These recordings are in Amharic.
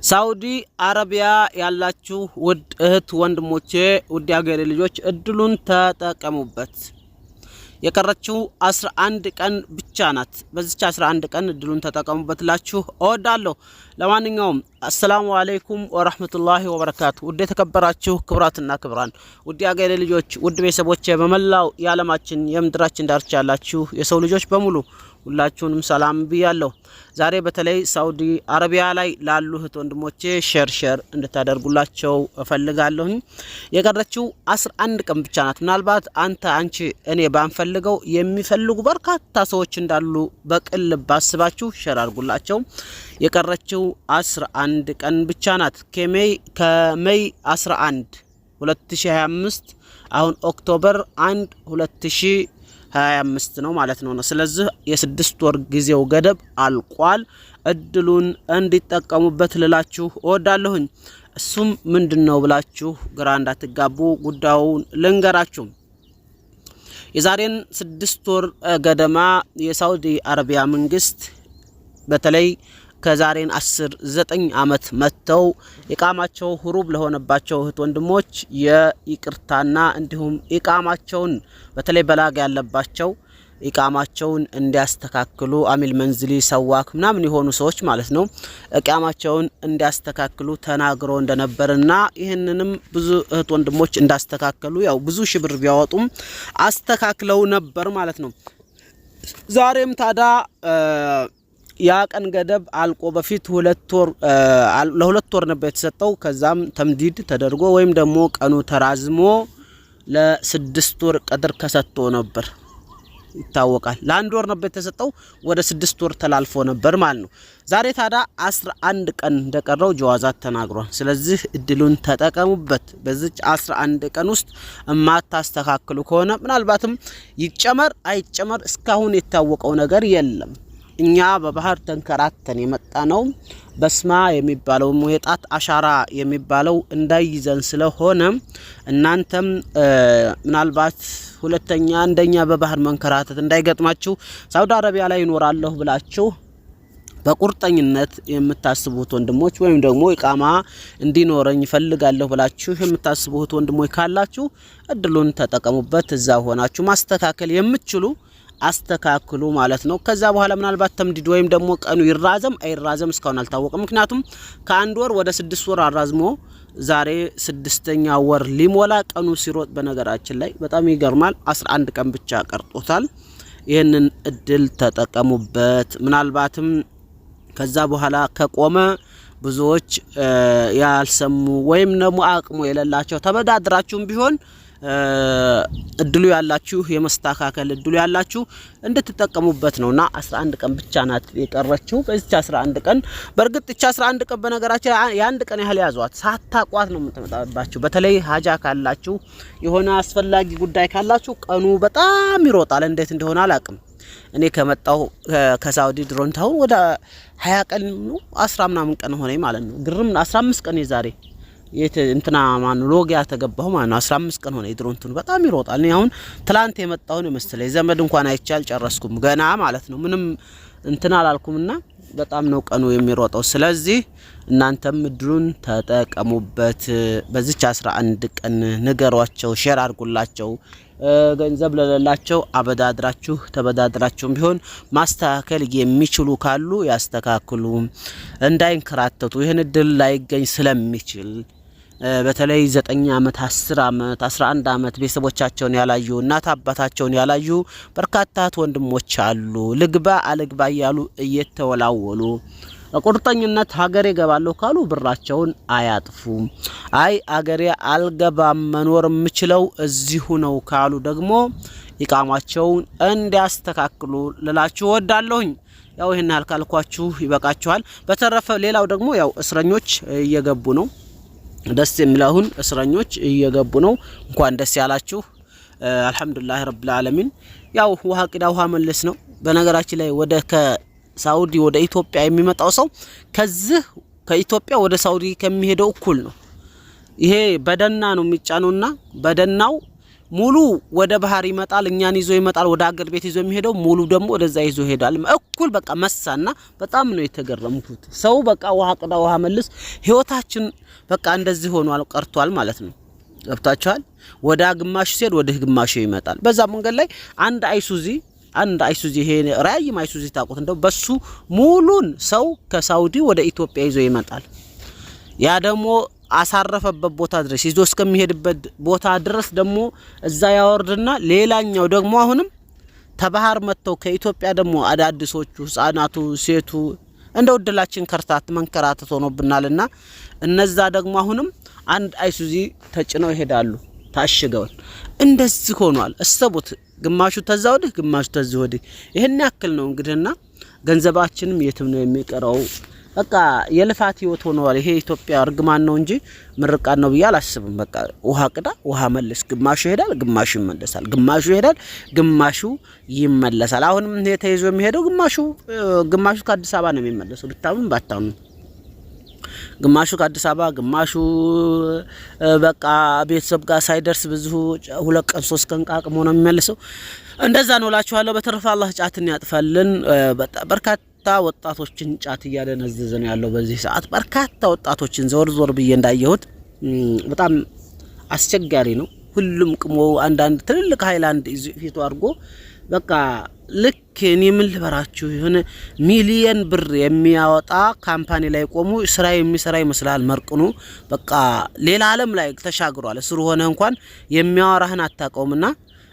ሳውዲ አረቢያ ያላችሁ ውድ እህት ወንድሞቼ ውድ ያገሬ ልጆች እድሉን ተጠቀሙበት። የቀረችው 11 ቀን ብቻ ናት። በዚች 11 ቀን እድሉን ተጠቀሙበትላችሁ እወዳለሁ። ለማንኛውም አሰላሙ አለይኩም ወራህመቱላሂ ወበረካቱ። ውድ የተከበራችሁ ክብራትና ክብራን ውድ ያገሬ ልጆች ውድ ቤተሰቦቼ በመላው የዓለማችን የምድራችን ዳርቻ ያላችሁ የሰው ልጆች በሙሉ ሁላችሁንም ሰላም ብያለሁ። ዛሬ በተለይ ሳውዲ አረቢያ ላይ ላሉ እህት ወንድሞቼ ሼር እንድታደርጉላቸው እፈልጋለሁ። የቀረችው 11 ቀን ብቻ ናት። ምናልባት አንቺ እኔ ባንፈልገው የሚፈልጉ በርካታ ሰዎች እንዳሉ በቅል ባስባችሁ ሼር አድርጉላቸው። የቀረችው 11 ቀን ብቻ ናት። ከሜይ 11 2025 አሁን ኦክቶበር 1 2025 ነው ማለት ነው። ስለዚህ የ6 ወር ጊዜው ገደብ አልቋል። እድሉን እንዲጠቀሙበት ልላችሁ እወዳለሁኝ። እሱም ምንድነው ብላችሁ ግራ እንዳትጋቡ ጉዳዩን ልንገራችሁ። የዛሬን 6 ወር ገደማ የሳውዲ አረቢያ መንግስት በተለይ ከዛሬን 9 አመት መተው ኢቃማቸው ሁሩብ ለሆነባቸው እህት ወንድሞች የይቅርታና እንዲሁም ኢቃማቸውን በተለይ በላግ ያለባቸው ኢቃማቸውን እንዲያስተካክሉ አሚል መንዝሊ ሰዋክ ምናምን የሆኑ ሰዎች ማለት ነው ኢቃማቸውን እንዲያስተካክሉ ተናግሮ እንደነበርና ይህንንም ብዙ እህት ወንድሞች እንዳስተካከሉ ያው ብዙ ሽብር ቢያወጡም አስተካክለው ነበር ማለት ነው። ዛሬም ታዳ ያ ቀን ገደብ አልቆ በፊት ለሁለት ወር ነበር የተሰጠው። ከዛም ተምዲድ ተደርጎ ወይም ደግሞ ቀኑ ተራዝሞ ለ6 ወር ቀድር ከሰጥቶ ነበር ይታወቃል። ለአንድ ወር ነበር የተሰጠው ወደ 6 ወር ተላልፎ ነበር ማለት ነው። ዛሬ ታዳ 11 ቀን እንደቀረው ጀዋዛት ተናግሯል። ስለዚህ እድሉን ተጠቀሙበት። በዚህ 11 ቀን ውስጥ ማታስተካክሉ ከሆነ ምናልባትም ይጨመር አይጨመር እስካሁን የታወቀው ነገር የለም። እኛ በባህር ተንከራተን የመጣ ነው። በስማ የሚባለው ሙሄጣት አሻራ የሚባለው እንዳይዘን ስለሆነ እናንተም ምናልባት ሁለተኛ እንደኛ በባህር መንከራተት እንዳይገጥማችሁ ሳውዲ አረቢያ ላይ ይኖራለሁ ብላችሁ በቁርጠኝነት የምታስቡት ወንድሞች ወይም ደግሞ ኢቃማ እንዲኖረኝ ፈልጋለሁ ብላችሁ የምታስቡት ወንድሞች ካላችሁ እድሉን ተጠቀሙበት። እዛ ሆናችሁ ማስተካከል የምትችሉ አስተካክሉ ማለት ነው። ከዛ በኋላ ምናልባት ተምዲድ ወይም ደግሞ ቀኑ ይራዘም አይራዘም እስካሁን አልታወቀም። ምክንያቱም ከአንድ ወር ወደ 6 ወር አራዝሞ ዛሬ 6ኛ ወር ሊሞላ ቀኑ ሲሮጥ በነገራችን ላይ በጣም ይገርማል። 11 ቀን ብቻ ቀርጦታል። ይህንን እድል ተጠቀሙበት። ምናልባትም ከዛ በኋላ ከቆመ ብዙዎች ያልሰሙ ወይም ደግሞ አቅሙ የሌላቸው ተበዳድራችሁም ቢሆን እድሉ ያላችሁ የመስተካከል እድሉ ያላችሁ እንድትጠቀሙበት ነውና 11 ቀን ብቻ ናት የቀረችው። በዚህ 11 ቀን በርግጥ እቺ 11 ቀን በነገራችን የአንድ ቀን ያህል ያዟት ሳታቋት ነው የምትመጣባችሁ። በተለይ ሀጃ ካላችሁ የሆነ አስፈላጊ ጉዳይ ካላችሁ ቀኑ በጣም ይሮጣል። እንዴት እንደሆነ አላቅም። እኔ ከመጣው ከሳውዲ ድሮንታው ወደ 20 ቀን ነው 10 ምናምን ቀን ሆነኝ ማለት ነው። ግርም 15 ቀን የዛሬ እንትና ማን ሎጊያ ተገባው ማለት ነው። 15 ቀን ሆነ ድሮንቱን በጣም ይሮጣል። እኔ አሁን ትላንት የመጣው ነው መሰለኝ ዘመድ እንኳን አይቻል ጨረስኩም ገና ማለት ነው። ምንም እንትና አላልኩምና በጣም ነው ቀኑ የሚሮጠው። ስለዚህ እናንተም እድሉን ተጠቀሙበት። በዚች 11 ቀን ንገሯቸው፣ ሼር አድርጉላቸው። ገንዘብ ለሌላቸው አበዳድራችሁ ተበዳድራችሁም ቢሆን ማስተካከል የሚችሉ ካሉ ያስተካክሉ፣ እንዳይንከራተቱ። ይሄን እድል ላይገኝ ስለሚችል በተለይ 9 አመት 10 አመት 11 አመት ቤተሰቦቻቸውን ያላዩ እናት አባታቸውን ያላዩ በርካታ ወንድሞች አሉ። ልግባ አልግባ እያሉ እየተወላወሉ ቁርጠኝነት ሀገሬ ገባለሁ ካሉ ብራቸውን አያጥፉ። አይ ሀገሬ አልገባም መኖር የምችለው እዚሁ ነው ካሉ ደግሞ ኢቃማቸውን እንዲያስተካክሉ ልላችሁ ወዳለሁኝ። ያው ይሄን ያልካልኳችሁ ይበቃችኋል። በተረፈ ሌላው ደግሞ ያው እስረኞች እየገቡ ነው። ደስ የሚላሁን እስረኞች እየገቡ ነው። እንኳን ደስ ያላችሁ። አልহামዱሊላህ ረብል ዓለሚን። ያው ውሃ ቅዳ ውሃ መልስ ነው። በነገራችን ላይ ወደ ሳውዲ ወደ ኢትዮጵያ የሚመጣው ሰው ከዚህ ከኢትዮጵያ ወደ ሳውዲ ከሚሄደው እኩል ነው። ይሄ በደና ነው የሚጫነውና በደናው ሙሉ ወደ ባህር ይመጣል እኛን ይዞ ይመጣል ወደ አገር ቤት ይዞ የሚሄደው ሙሉ ደግሞ ወደዛ ይዞ ይሄዳል እኩል በቃ መሳና በጣም ነው የተገረምኩት ሰው በቃ ውሃ ቅዳ ውሃ መልስ ህይወታችን በቃ እንደዚህ ሆኗል ቀርቷል ማለት ነው ገብታችኋል ወደ ግማሽ ሲሄድ ወደ ግማሽ ይመጣል በዛ መንገድ ላይ አንድ አይሱዚ ይሄ ራይም አይሱዚ ታቆት እንደው በሱ ሙሉን ሰው ከሳውዲ ወደ ኢትዮጵያ ይዞ ይመጣል ያ ደግሞ አሳረፈበት ቦታ ድረስ ይዞ እስከሚሄድበት ቦታ ድረስ ደግሞ እዛ ያወርድና ሌላኛው ደግሞ አሁንም ተባህር መተው ከኢትዮጵያ ደግሞ አዳዲሶቹ ህፃናቱ ሴቱ እንደው ድላችን ከርታት መንከራተት ሆኖብናልና እነዛ ደግሞ አሁንም አንድ አይሱዚ ተጭነው ይሄዳሉ ታሽገው እንደዚህ ሆኗል አስተቡት ግማሹ ተዛውደ ግማሹ ተዝወደ ይሄን ያክል ነው እንግዲህና ገንዘባችንም የትም ነው የሚቀረው በቃ የልፋት ህይወት ሆኗል ይሄ ኢትዮጵያ እርግማን ነው እንጂ ምርቃን ነው ብዬ አላስብም በቃ ውሃ ቅዳ ውሃ መልስ ግማሹ ይሄዳል ግማሹ ይመለሳል ግማሹ ይሄዳል ግማሹ ይመለሳል አሁንም ይሄ ተይዞ የሚሄደው ግማሹ ከአዲስ አበባ ነው የሚመለሰው ብታምን ባታምን ግማሹ ከአዲስ አበባ ግማሹ በቃ ቤተሰብ ጋር ሳይደርስ ብዙ 2 ቀን 3 ቀን ቃቅሞ ነው የሚመለሰው እንደዛ ነው ላችኋለሁ በተረፈ አላህ ጫትን ያጥፋልን በርካታ ወጣቶችን ጫት እያደነዘዘ ነው ያለው በዚህ ሰዓት በርካታ ወጣቶችን ዞር ብዬ እንዳየሁት በጣም አስቸጋሪ ነው ሁሉም ቅሞ አንዳንድ ትልልቅ ሃይላንድ ፊቱ አድርጎ በቃ ልክ እኔ ምን ልበራችሁ የሆነ ሚሊየን ብር የሚያወጣ ካምፓኒ ላይ ቆሙ ስራ የሚሰራ ይመስላል መርቅኑ በቃ ሌላ ዓለም ላይ ተሻግሯል ስሩ ሆነ እንኳን የሚያወራህን አታቀውምና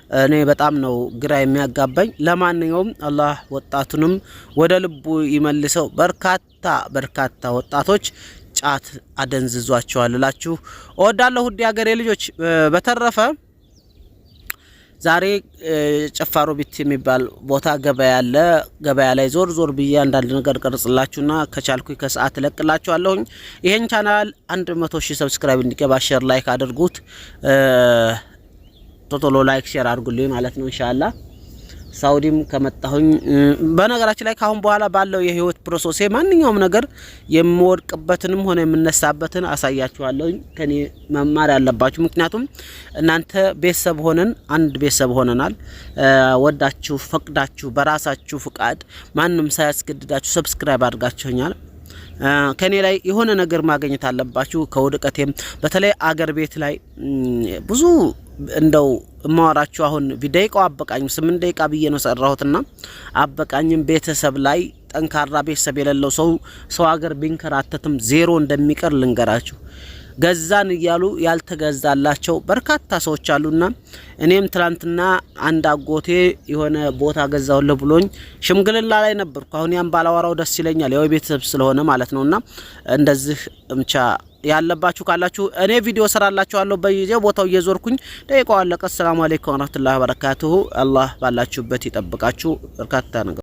እኔ በጣም ነው ግራ የሚያጋባኝ ለማንኛውም አላህ ወጣቱንም ወደ ልቡ ይመልሰው በርካታ ወጣቶች ጫት አደንዝዟቸዋል ላችሁ ወዳለው ሁዲ ሀገሬ ልጆች በተረፈ ዛሬ ጨፋሮ ቢት የሚባል ቦታ ገበያ ላይ ዞር ብዬ አንዳንድ ነገር ቀርጽላችሁና ከቻልኩ ከሰዓት ለቅላችኋለሁ ይሄን ቻናል 100,000 ሰብስክራይብ እንዲገባ ሼር ላይክ አድርጉት ቶቶሎ ላይክ ሼር አድርጉልኝ ማለት ነው ኢንሻአላህ ሳውዲም ከመጣሁኝ በነገራችን ላይ ካሁን በኋላ ባለው የህይወት ፕሮሰስ ማንኛውም ነገር የምወድቅበትንም ሆነ የምነሳበትን አሳያችኋለሁ ከኔ መማር ያለባችሁ ምክንያቱም እናንተ ቤተሰብ ሆነን አንድ ቤተሰብ ሆነናል ወዳችሁ ፈቅዳችሁ በራሳችሁ ፍቃድ ማንንም ሳያስገድዳችሁ ሰብስክራይብ አድርጋችሁኛል ከኔ ላይ የሆነ ነገር ማግኘት አለባችሁ ከወድቀቴም በተለይ አገር ቤት ላይ ብዙ እንደው ማወራችሁ አሁን ቪዲዮው አበቃኝ 8 ደቂቃ ብዬ ነው ሰራሁትና አበቃኝም ቤተሰብ ላይ ጠንካራ ቤተሰብ የሌለው ሰው ሀገር ቢንከራተትም ዜሮ እንደሚቀር ልንገራችሁ ገዛን ይያሉ ያልተገዛላቸው በርካታ ሰዎች አሉና እኔም ትላንትና አንድ አጎቴ የሆነ ቦታ ገዛውለ ብሎኝ ሽምግልና ላይ ነበርኩ አሁን ያን ባላወራው ደስ ይለኛል ያው ቤተሰብ ስለሆነ ማለት ነውና እንደዚህ እምቻ ያለባችሁ ካላችሁ እኔ ቪዲዮ ሰራላችኋለሁ በየቦታው ቦታው እየዞርኩኝ ደቂቃው አለቀ ሰላም አለይኩም ወራህመቱላሂ ወበረካቱሁ አላህ ባላችሁበት ይጠብቃችሁ በርካታ ነገር